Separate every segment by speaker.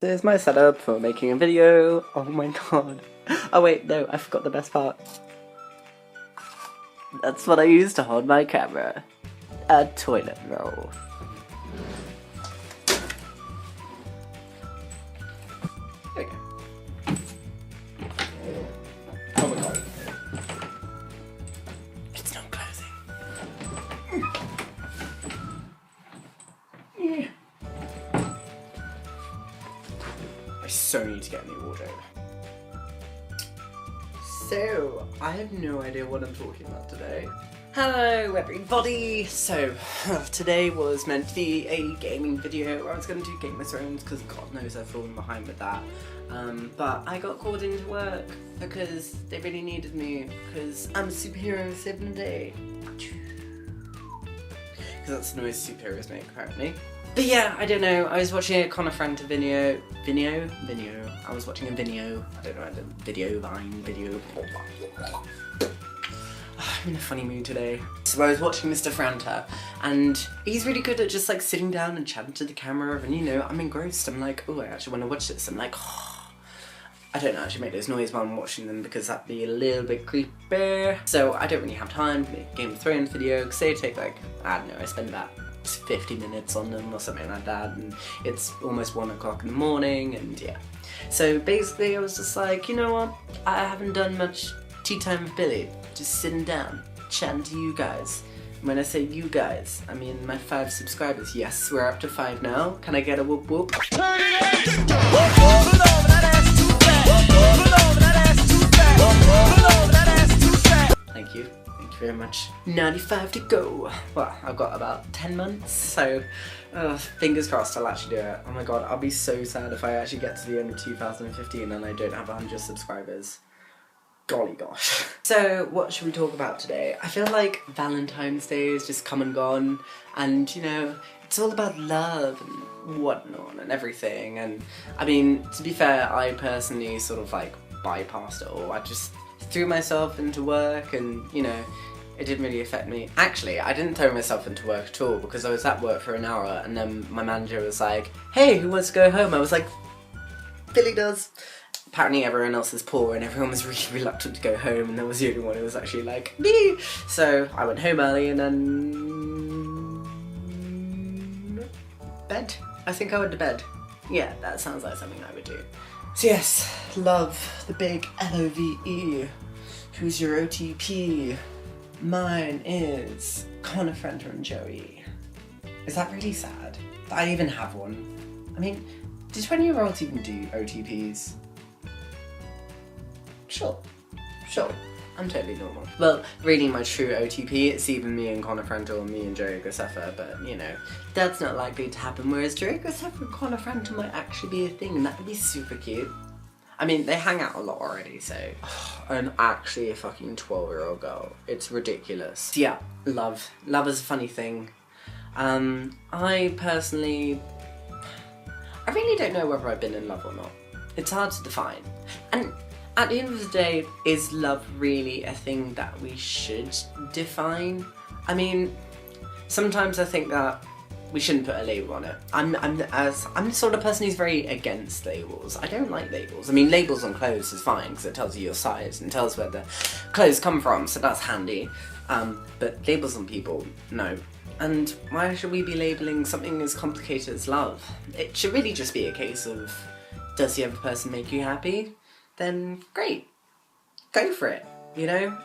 Speaker 1: This is my setup for making a video. Oh my god. Oh wait, no, I forgot the best part. That's what I use to hold my camera. A toilet roll. There we go. Oh my god. It's not closing. Yeah. I so need to get a new wardrobe. So, I have no idea what I'm talking about today. Hello everybody! So, today was meant to be a gaming video where I was going to do Game of Thrones because God knows I've fallen behind with that. But I got called into work because they really needed me because I'm a superhero saving the day. Because that's the noise superheroes make apparently. But yeah, I don't know, I was watching a Connor Franta video. I was watching a video. I don't know, video. I'm in a funny mood today. So I was watching Mr. Franta, and he's really good at just like sitting down and chatting to the camera, and you know, I'm engrossed. I'm like, oh, I actually want to watch this. I'm like, oh. I don't actually make those noises while I'm watching them because that'd be a little bit creepy. So I don't really have time to make a Game of Thrones video because they take like, I don't know, I spend about 50 minutes on them or something like that, and it's almost 1 o'clock in the morning, and yeah. So basically I was just like, you know what, I haven't done much tea time with Billy, just sitting down, chatting to you guys. And when I say you guys, I mean my 5 subscribers. Yes, we're up to 5 now. Can I get a whoop whoop? Thank you. Thank you very much. 95 to go. Well, I've got about 10 months, so fingers crossed I'll actually do it. Oh my god, I'll be so sad if I actually get to the end of 2015 and I don't have 100 subscribers. Golly gosh. So, what should we talk about today? I feel like Valentine's Day is just come and gone, and you know, it's all about love and whatnot and everything, and I mean, to be fair, I personally sort of like bypassed it all. I just threw myself into work and, you know, it didn't really affect me. Actually, I didn't throw myself into work at all because I was at work for an hour and then my manager was like, hey, who wants to go home? I was like, Billy does. Apparently everyone else is poor and everyone was really reluctant to go home, and I was the only one who was actually like, me! So I went home early and then bed. I think I went to bed. Yeah, that sounds like something I would do. So yes, love, the big L-O-V-E. Who's your OTP? Mine is Connor Franta and Joey. Is that really sad? That I even have one? I mean, do 20-year-olds even do OTPs? Sure. I'm totally normal. Well, really my true OTP, it's even me and Connor Franta or me and Joey Graceffa, but you know, that's not likely to happen, whereas Joey Graceffa and Connor Franta might actually be a thing, and that would be super cute. I mean, they hang out a lot already, so I'm actually a fucking 12-year-old girl. It's ridiculous. Yeah, love. Love is a funny thing. I personally, I really don't know whether I've been in love or not. It's hard to define. And at the end of the day, is love really a thing that we should define? I mean, sometimes I think that we shouldn't put a label on it. I'm the sort of person who's very against labels. I don't like labels. I mean, labels on clothes is fine because it tells you your size and tells where the clothes come from, so that's handy. But labels on people, no. And why should we be labeling something as complicated as love? It should really just be a case of, does the other person make you happy? Then great, go for it, you know?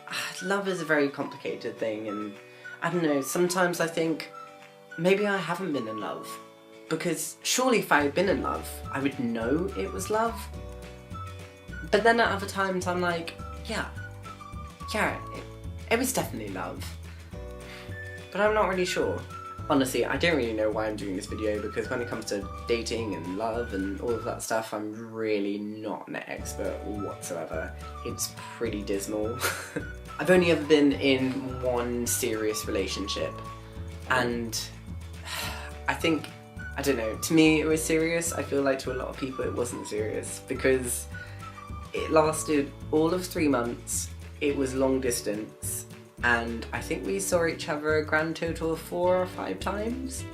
Speaker 1: Love is a very complicated thing, and I don't know, sometimes I think maybe I haven't been in love, because surely if I had been in love, I would know it was love. But then at other times I'm like, yeah, it was definitely love. But I'm not really sure. Honestly, I don't really know why I'm doing this video, because when it comes to dating and love and all of that stuff, I'm really not an expert whatsoever. It's pretty dismal. I've only ever been in one serious relationship, and I think, I don't know, to me it was serious. I feel like to a lot of people it wasn't serious, because it lasted all of 3 months, it was long distance, and I think we saw each other a grand total of 4 or 5 times.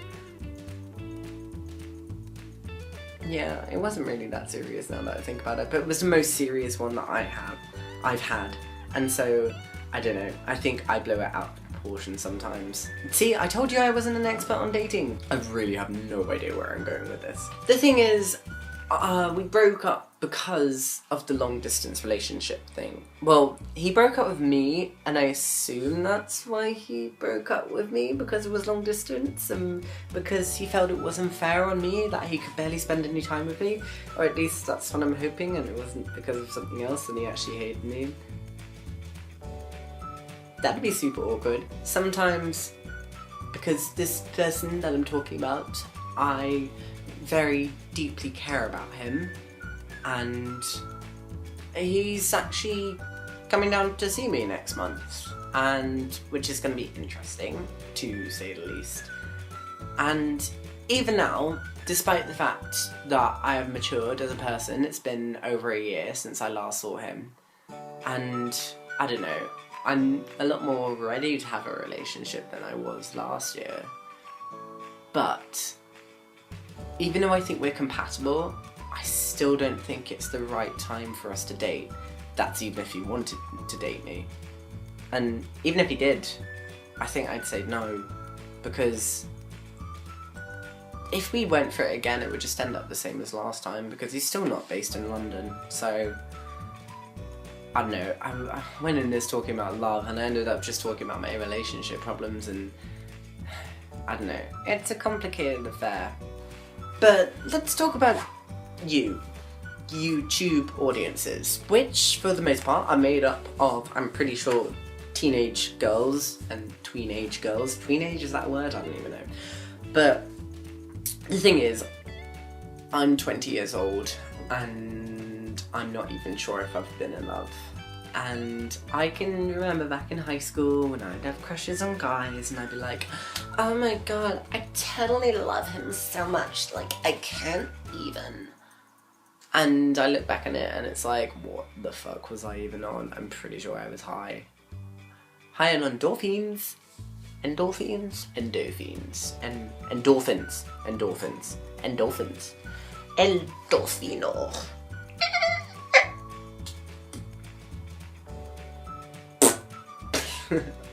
Speaker 1: Yeah, it wasn't really that serious now that I think about it, but it was the most serious one that I've had. And so, I don't know, I think I blow it out of proportion sometimes. See, I told you I wasn't an expert on dating. I really have no idea where I'm going with this. The thing is, we broke up because of the long distance relationship thing. Well, he broke up with me, and I assume that's why he broke up with me, because it was long distance, and because he felt it wasn't fair on me that he could barely spend any time with me, or at least that's what I'm hoping, and it wasn't because of something else and he actually hated me. That'd be super awkward. Sometimes, because this person that I'm talking about, I very deeply care about him, and he's actually coming down to see me next month, and which is going to be interesting, to say the least. And even now, despite the fact that I have matured as a person, it's been over a year since I last saw him, and I don't know, I'm a lot more ready to have a relationship than I was last year. But even though I think we're compatible, I still don't think it's the right time for us to date. That's even if he wanted to date me. And even if he did, I think I'd say no, because if we went for it again, it would just end up the same as last time, because he's still not based in London. So, I don't know, I went in this talking about love, and I ended up just talking about my relationship problems, and I don't know, it's a complicated affair. But let's talk about YouTube audiences, which for the most part are made up of, I'm pretty sure, teenage girls and tweenage girls. Tweenage, is that a word? I don't even know. But the thing is, I'm 20 years old and I'm not even sure if I've been in love. And I can remember back in high school when I'd have crushes on guys and I'd be like, oh my god, I totally love him so much, like I can't even. And I look back on it and it's like, what the fuck was I even on? I'm pretty sure I was high. High on endorphins. Endorphins? Endorphins. Endorphins. Endorphins. Endorphins. Endorphino.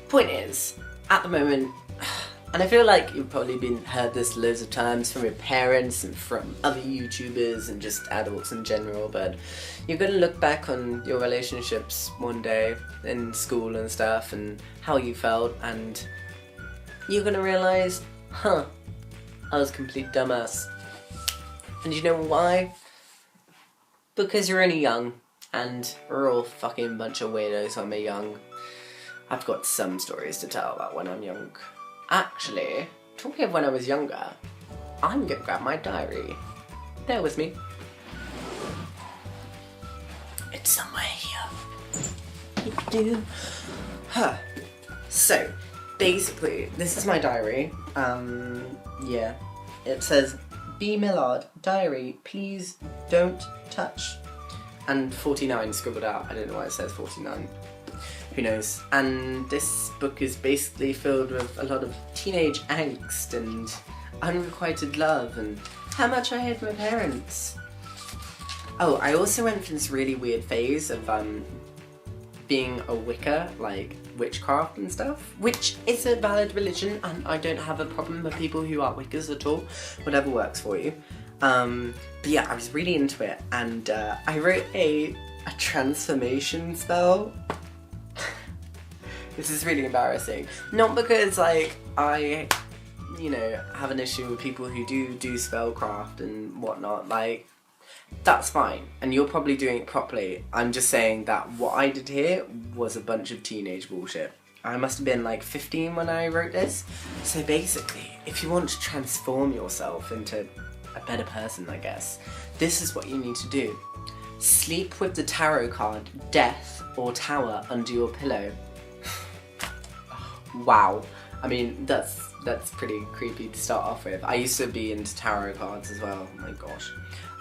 Speaker 1: Point is, at the moment, and I feel like you've probably heard this loads of times from your parents and from other YouTubers and just adults in general, but you're gonna look back on your relationships one day in school and stuff and how you felt, and you're gonna realise, I was a complete dumbass. And you know why? Because you're only young, and we're all fucking bunch of weirdos when we're young. I've got some stories to tell about when I'm young. Actually, talking of when I was younger, I'm gonna grab my diary. Bear with me. It's somewhere here. So, basically, this is my diary. Yeah. It says, B. Millard, diary, please don't touch. And 49 scribbled out. I don't know why it says 49. Who knows? And this book is basically filled with a lot of teenage angst and unrequited love and how much I hate my parents. Oh, I also went through this really weird phase of being a Wicca, like witchcraft and stuff, which is a valid religion, and I don't have a problem with people who are Wiccas at all. Whatever works for you. But yeah, I was really into it, and I wrote a transformation spell. This is really embarrassing. Not because, like, I, you know, have an issue with people who do spellcraft and whatnot. Like, that's fine. And you're probably doing it properly. I'm just saying that what I did here was a bunch of teenage bullshit. I must have been, like, 15 when I wrote this. So basically, if you want to transform yourself into a better person, I guess, this is what you need to do. Sleep with the tarot card, Death or Tower, under your pillow. Wow. I mean, that's that's pretty creepy to start off with. I used to be into tarot cards as well, oh my gosh.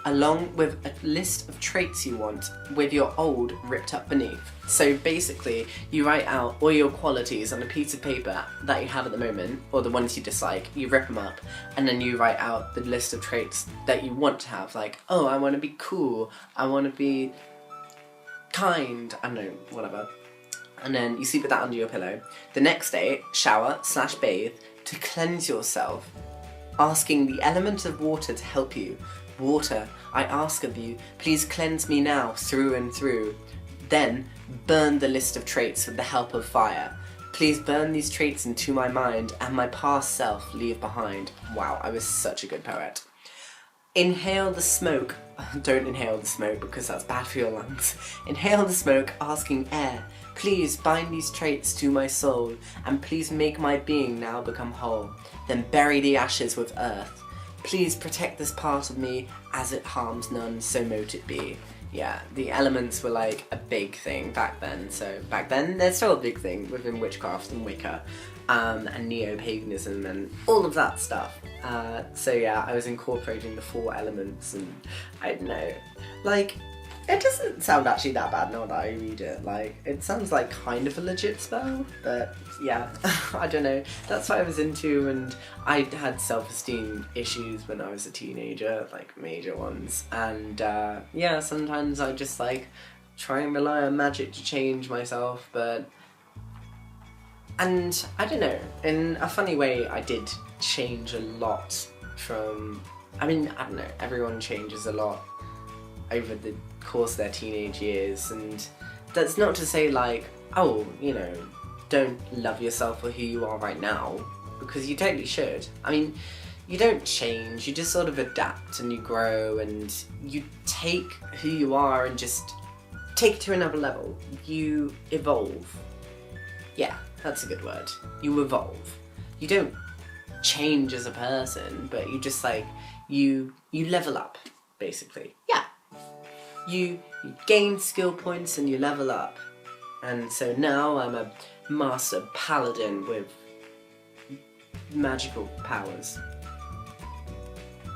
Speaker 1: Along with a list of traits you want with your old ripped up beneath. So basically, you write out all your qualities on a piece of paper that you have at the moment, or the ones you dislike, you rip them up, and then you write out the list of traits that you want to have, like, oh, I want to be cool, I want to be kind, I don't know, whatever. And then you sleep with that under your pillow. The next day, shower/bathe to cleanse yourself, asking the element of water to help you. Water, I ask of you, please cleanse me now through and through. Then, burn the list of traits with the help of fire. Please burn these traits into my mind and my past self leave behind. Wow, I was such a good poet. Inhale the smoke. Don't inhale the smoke because that's bad for your lungs. Inhale the smoke, asking air. Please bind these traits to my soul, and please make my being now become whole. Then bury the ashes with earth. Please protect this part of me as it harms none, so mote it be. Yeah, the elements were like a big thing back then, so back then they're still a big thing within witchcraft and Wicca, and neo-paganism and all of that stuff. So yeah, I was incorporating the 4 elements, and I don't know, like, it doesn't sound actually that bad now that I read it. Like, it sounds like kind of a legit spell, but yeah, I don't know. That's what I was into, and I had self-esteem issues when I was a teenager, like major ones. And yeah, sometimes I just like try and rely on magic to change myself, and I don't know, in a funny way I did change a lot from, I mean, I don't know, everyone changes a lot over the course of their teenage years, and that's not to say like, oh, you know, don't love yourself for who you are right now, because you totally should. I mean, you don't change, you just sort of adapt and you grow and you take who you are and just take it to another level. You evolve. Yeah, that's a good word. You evolve. You don't change as a person, but you just like, you level up, basically. Yeah. You gain skill points and you level up. And so now I'm a master paladin with magical powers.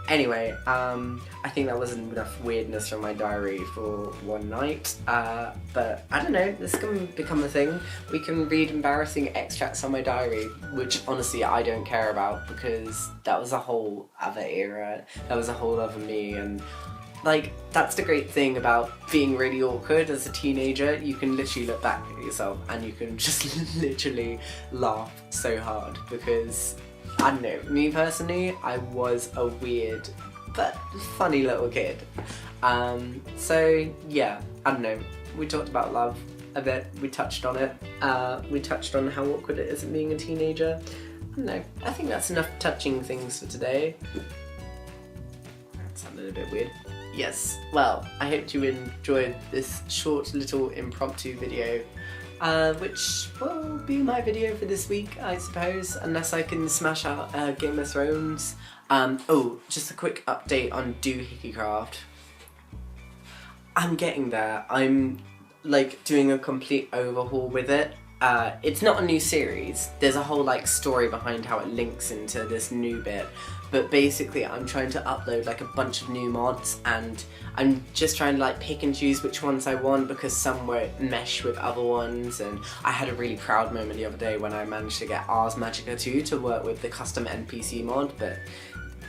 Speaker 1: Anyway, I think that wasn't enough weirdness from my diary for one night, but I don't know, this can become a thing. We can read embarrassing extracts on my diary, which honestly I don't care about, because that was a whole other era, that was a whole other me, and like, that's the great thing about being really awkward as a teenager. You can literally look back at yourself and you can just literally laugh so hard, because, I don't know, me personally, I was a weird but funny little kid. So yeah, I don't know, we talked about love a bit, we touched on it, we touched on how awkward it is at being a teenager. I don't know, I think that's enough touching things for today. That sounded a bit weird. Yes, well, I hope you enjoyed this short little impromptu video, which will be my video for this week, I suppose, unless I can smash out Game of Thrones. Oh, just a quick update on Doohickycraft. I'm getting there. I'm like doing a complete overhaul with it. It's not a new series. There's a whole like story behind how it links into this new bit, but basically I'm trying to upload like a bunch of new mods, and I'm just trying to like pick and choose which ones I want, because some won't mesh with other ones. And I had a really proud moment the other day when I managed to get Ars Magica 2 to work with the custom NPC mod, but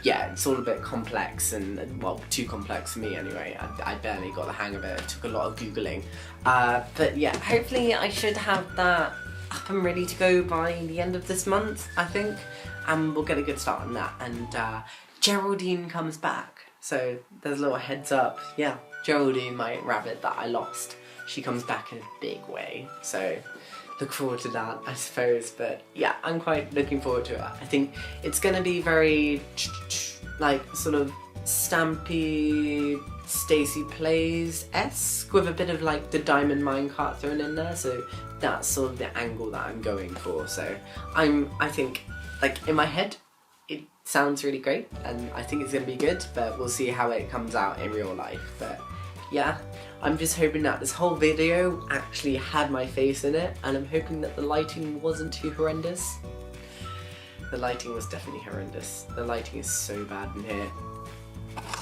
Speaker 1: yeah, it's all a bit complex, and well, too complex for me anyway. I barely got the hang of it. It took a lot of Googling. But yeah, hopefully I should have that up and ready to go by the end of this month, I think. And we'll get a good start on that. And Geraldine comes back. So there's a little heads up. Yeah, Geraldine, my rabbit that I lost, she comes back in a big way. So look forward to that, I suppose. But yeah, I'm quite looking forward to it. I think it's gonna be very like sort of Stampy Stacey Plays-esque, with a bit of like the diamond minecart thrown in there. So that's sort of the angle that I'm going for. So I think, like, in my head it sounds really great and I think it's gonna be good, but we'll see how it comes out in real life. But yeah, I'm just hoping that this whole video actually had my face in it, and I'm hoping that the lighting wasn't too horrendous. The lighting was definitely horrendous. The lighting is so bad in here.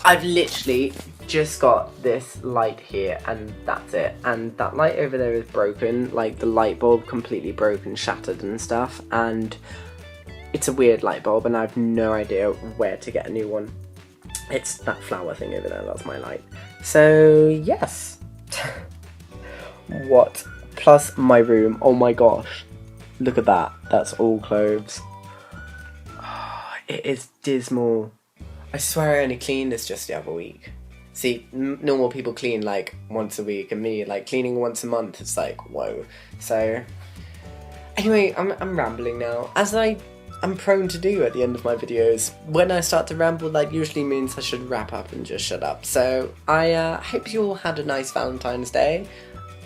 Speaker 1: I've literally just got this light here and that's it. And that light over there is broken, like the light bulb completely broken, shattered and stuff. And it's a weird light bulb and I have no idea where to get a new one. It's that flower thing over there, that's my light. So yes. What? Plus my room, oh my gosh. Look at that, that's all clothes. Oh, it is dismal. I swear I only cleaned this just the other week. See, normal people clean like once a week, and me like cleaning once a month, it's like, whoa. So, anyway, I'm rambling now. As I'm prone to do at the end of my videos, when I start to ramble, that usually means I should wrap up and just shut up. So, I hope you all had a nice Valentine's Day,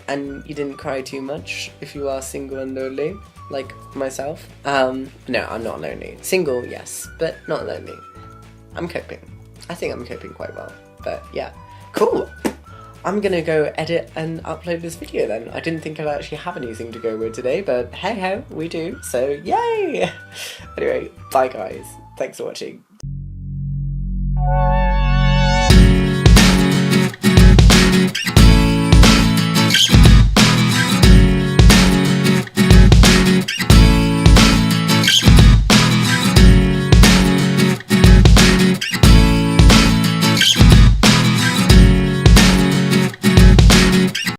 Speaker 1: and you didn't cry too much if you are single and lonely, like myself. No, I'm not lonely. Single, yes, but not lonely. I'm coping. I think I'm coping quite well, but yeah. Cool! I'm gonna go edit and upload this video then. I didn't think I'd actually have anything to go with today, but hey ho, we do, so yay! Anyway, bye guys. Thanks for watching.